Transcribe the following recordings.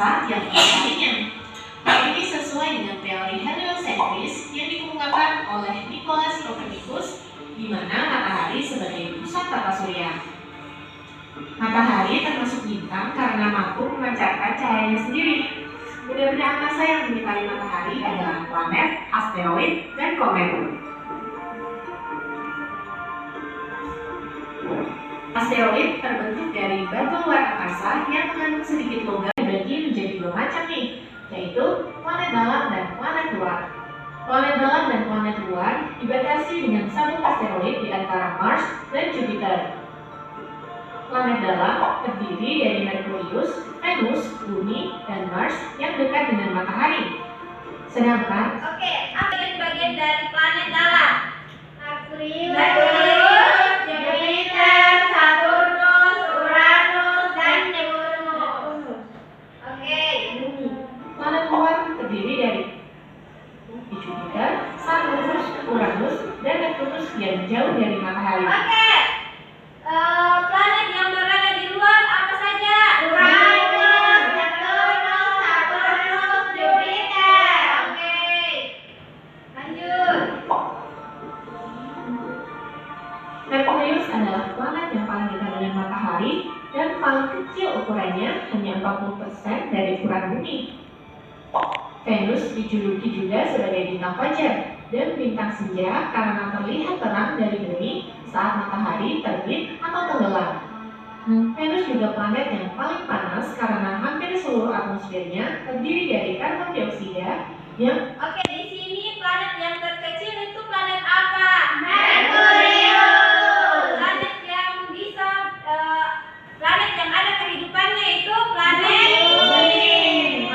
angkasa yang lainnya. Hal ini sesuai dengan teori heliosentris yang dikemukakan oleh Nicolaus Copernicus, di mana matahari sebagai pusat tata surya. Matahari termasuk bintang karena mampu memancarkan cahayanya sendiri. Benda-benda angkasa yang menyelimuti matahari adalah planet, asteroid, dan komet. Asteroid terbentuk dari batu luar angkasa yang mengandung sedikit logam dibagi menjadi dua macam nih, yaitu planet dalam dan planet luar. Planet dalam dan planet luar dibatasi dengan sabuk asteroid di antara Mars dan Jupiter. Planet dalam terdiri dari Merkurius, Venus, Bumi, dan Mars yang dekat dengan matahari. Sedangkan apa bagian dari planet dalam? Merkurius, Jupiter, Saturnus, Uranus, dan Neptunus. Bumi. Planet luar terdiri dari Jupiter, Saturnus, Uranus, dan Neptunus yang jauh dari matahari. Planet yang berada di luar apa saja? Uranus, Neptunus, Saturnus, Jupiter. Lanjut. Merkurius adalah planet yang paling dekat dengan matahari dan paling kecil ukurannya, hanya 40% dari ukuran bumi. Venus dijuluki juga sebagai bintang fajar dan bintang senja karena terlihat terang dari bumi saat matahari terbit atau tenggelam. Venus juga planet yang paling panas karena hampir seluruh atmosfernya terdiri dari karbon dioksida yang Di sini planet yang terkecil itu planet apa? Merkurius. Planet yang ada kehidupannya itu planet Bumi.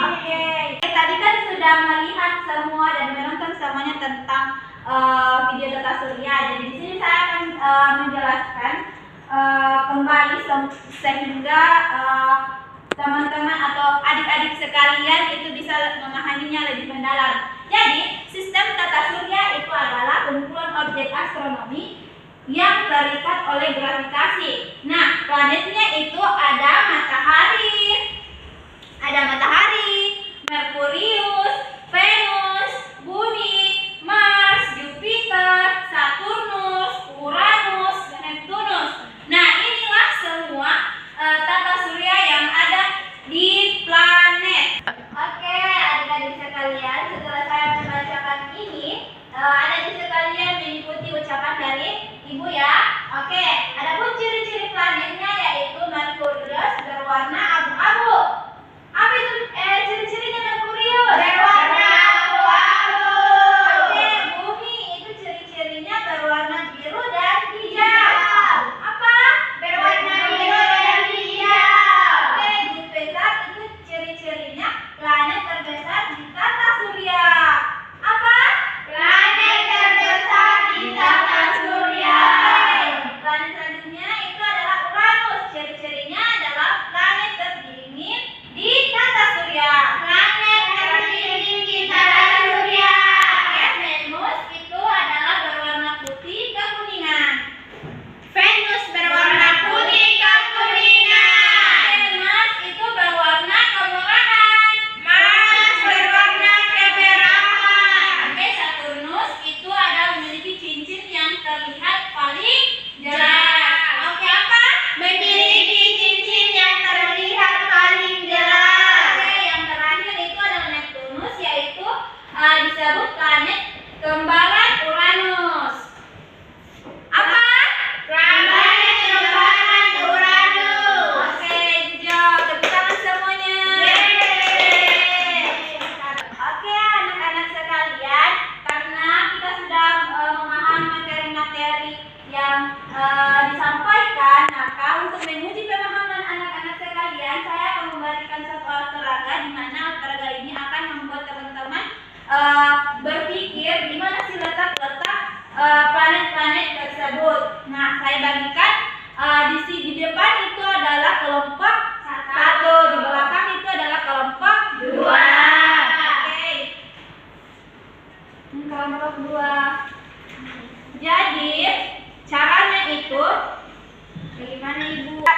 Tadi kan sudah melihat semua dan menonton semuanya tentang video tata surya. Jadi di sini saya akan menjelaskan kembali sehingga teman-teman atau adik-adik sekalian itu bisa memahaminya lebih mendalam. Jadi, sistem tata surya itu adalah kumpulan objek astronomi yang terikat oleh gravitasi. Nah, planetnya itu ada matahari, Merkurius, Venus, Bumi, Mars, Jupiter, Saturnus, Uranus, dan Neptunus. Nah, inilah semua tata surya yang ada di planet. Adik-adik sekalian, setelah saya membacakan ini, adik-adik sekalian mengikuti ucapan dari Ibu ya. Ada pun ciri-ciri planet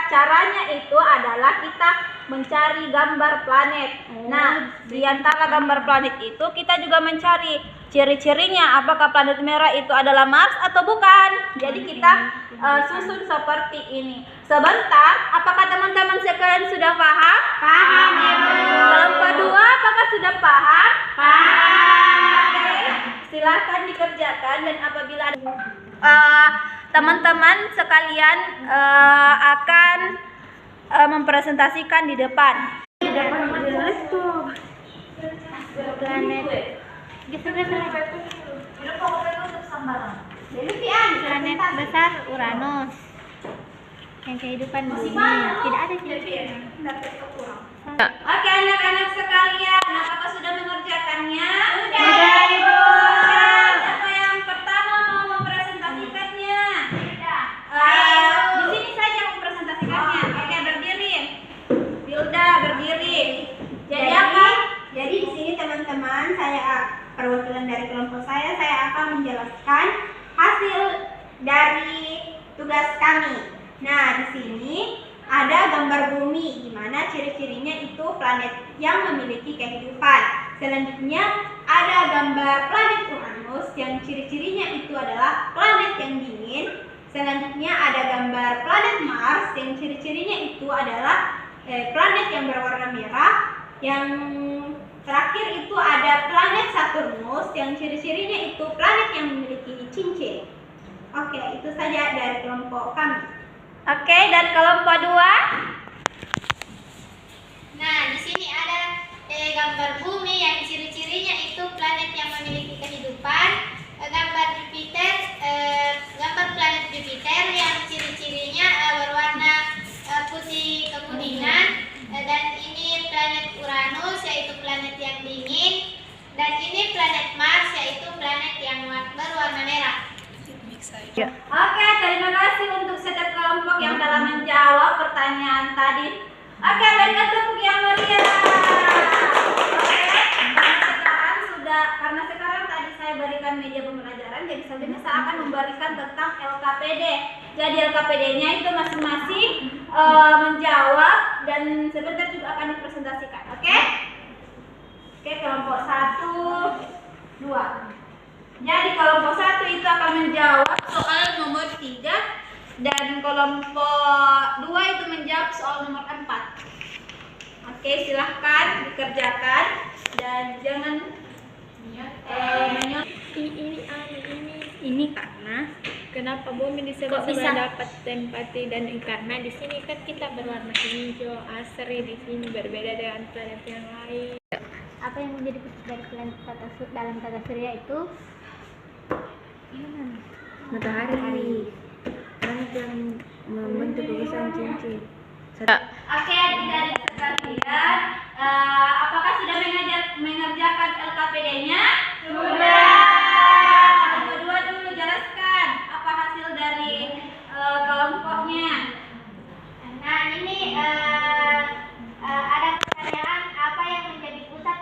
caranya itu adalah kita mencari gambar planet. Nah, di antara gambar planet itu kita juga mencari ciri-cirinya, apakah planet merah itu adalah Mars atau bukan. Jadi kita susun seperti ini. Sebentar, apakah teman-teman sekalian sudah paham? Paham, Ibu. Kelompok 2 apakah sudah paham? Paham. Oke, silakan dikerjakan dan apabila teman-teman sekalian akan mempresentasikan di depan. Di depan jelas tuh. Planet. Planet besar Uranus. Yang kehidupan bumi tidak ada ciri-cirinya. Oke, anak-anak sekalian, apakah sudah mengerjakannya? Sudah, Ibu. Siapa yang pertama mau mempresentasikannya? Di sini saja mempresentasikannya. Oke, berdiri. Bilda berdiri. Jadi apa? Jadi di sini teman-teman, perwakilan dari kelompok saya akan menjelaskan hasil dari tugas kami. Nah, di sini ada gambar bumi, di mana ciri-cirinya itu planet yang memiliki kehidupan. Selanjutnya ada gambar planet Uranus yang ciri-cirinya itu adalah planet yang dingin. Selanjutnya ada gambar planet Mars yang ciri-cirinya itu adalah planet yang berwarna merah. Yang terakhir itu ada planet Saturnus yang ciri-cirinya itu planet yang memiliki cincin. Oke, itu saja dari kelompok kami. Oke, dari kelompok 2. Nah, di sini ada gambar bumi yang ciri-cirinya itu planet yang memiliki kehidupan. Gambar Jupiter, gambar planet Jupiter yang ciri-cirinya berwarna putih kekuningan. Dan ini planet Uranus yaitu planet yang dingin. Dan ini planet Mars yaitu planet yang berwarna merah. Oke, terima kasih untuk setiap kelompok yang telah menjawab pertanyaan tadi. Oke, berikan tepuk yang meriah. Oke, karena sekarang tadi saya berikan media pembelajaran, jadi selanjutnya saya akan memberikan tentang LKPD. Jadi LKPD-nya itu masing-masing menjawab dan sebentar juga akan dipresentasikan. Oke? Oke, kelompok 1, 2. Jadi kelompok 1 itu akan menjawab soal nomor 3 dan kelompok 2 itu menjawab soal nomor 4. Oke, silahkan dikerjakan dan jangan ini karena kenapa bumi disebut dapat tempati dan karena di sini kan kita berwarna hijau asri, di sini berbeda dengan planet yang lain. Apa yang menjadi pusat dari planet dalam tata surya itu? Matahari. Planet yang membentuk gugusan cincin. Oke, adik-adik sekalian, apakah sudah mengerjakan LKPD-nya? Sudah. Kelompok 2 dulu jelaskan apa hasil dari kelompoknya. Nah, ini ada pertanyaan apa yang menjadi pusat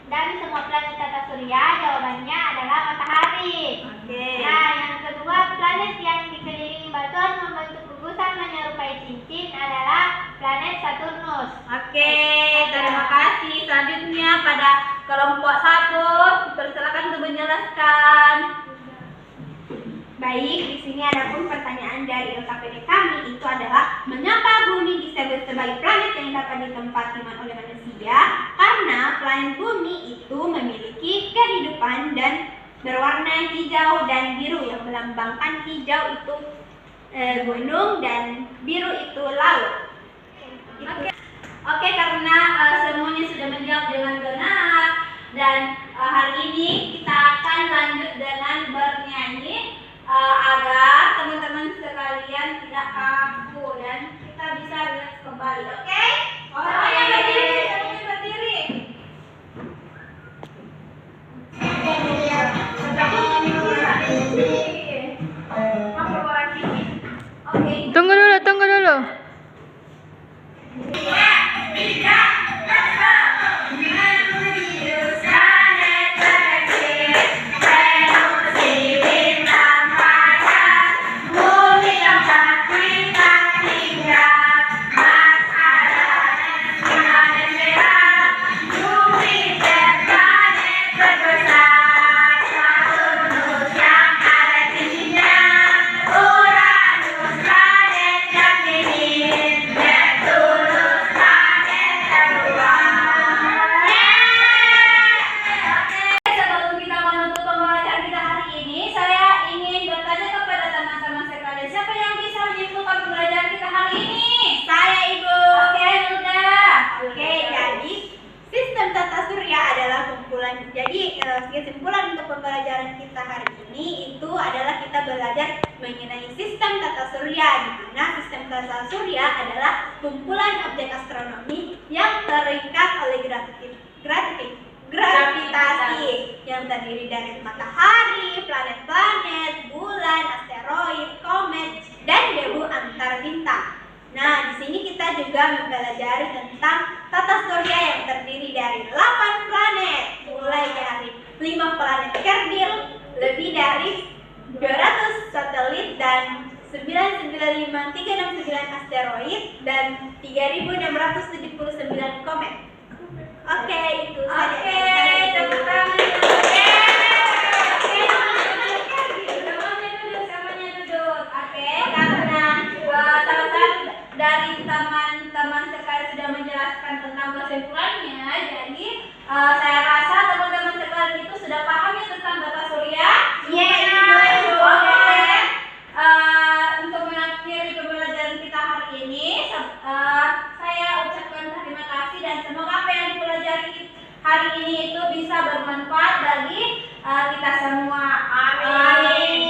dari semua planet tata surya? Jawabannya adalah matahari. Oke. Nah, yang kedua, planet yang dikelilingi batuan membentuk gugusan menyerupai cincin adalah planet Saturnus. Oke, terima kasih. Selanjutnya pada kelompok 1, persilakan untuk menjelaskan. Baik, di sini ada pun pertanyaan dari LKPD kami itu adalah mengapa bumi disebut sebagai planet yang dapat ditempati oleh manusia? Karena planet bumi itu memiliki kehidupan dan berwarna hijau dan biru, yang melambangkan hijau itu gunung dan biru itu laut. Oke, karena semuanya sudah menjawab dengan benar dan hari ini kita akan lanjut dengan bernyanyi agar teman-teman sekalian tidak kaku dan kita bisa rileks kembali. Oke? Semuanya berdiri, semuanya berdiri. Oke. Tunggu dulu. tata surya adalah kumpulan objek astronomi yang terikat oleh gravitasi yang terdiri dari matahari, planet-planet, bulan, asteroid, komet, dan debu antar bintang. Nah, di sini kita juga mempelajari tentang tata surya yang terdiri dari 8 planet, mulai dari 5 planet kerdil, lebih dari 200 satelit dan 995.369 asteroid dan 3.679 komet. Oke, itu saja. Oke, tepuk tangan. Semuanya duduk. Oke, karena salah satu dari teman-teman sekali sudah menjelaskan tentang kesimpulannya, jadi saya rasa teman-teman sekalian itu sudah paham ya tentang tata surya. Oke. Untuk mengakhiri pembelajaran kita hari ini, saya ucapkan terima kasih dan semoga apa yang dipelajari hari ini itu bisa bermanfaat bagi kita semua. Amin.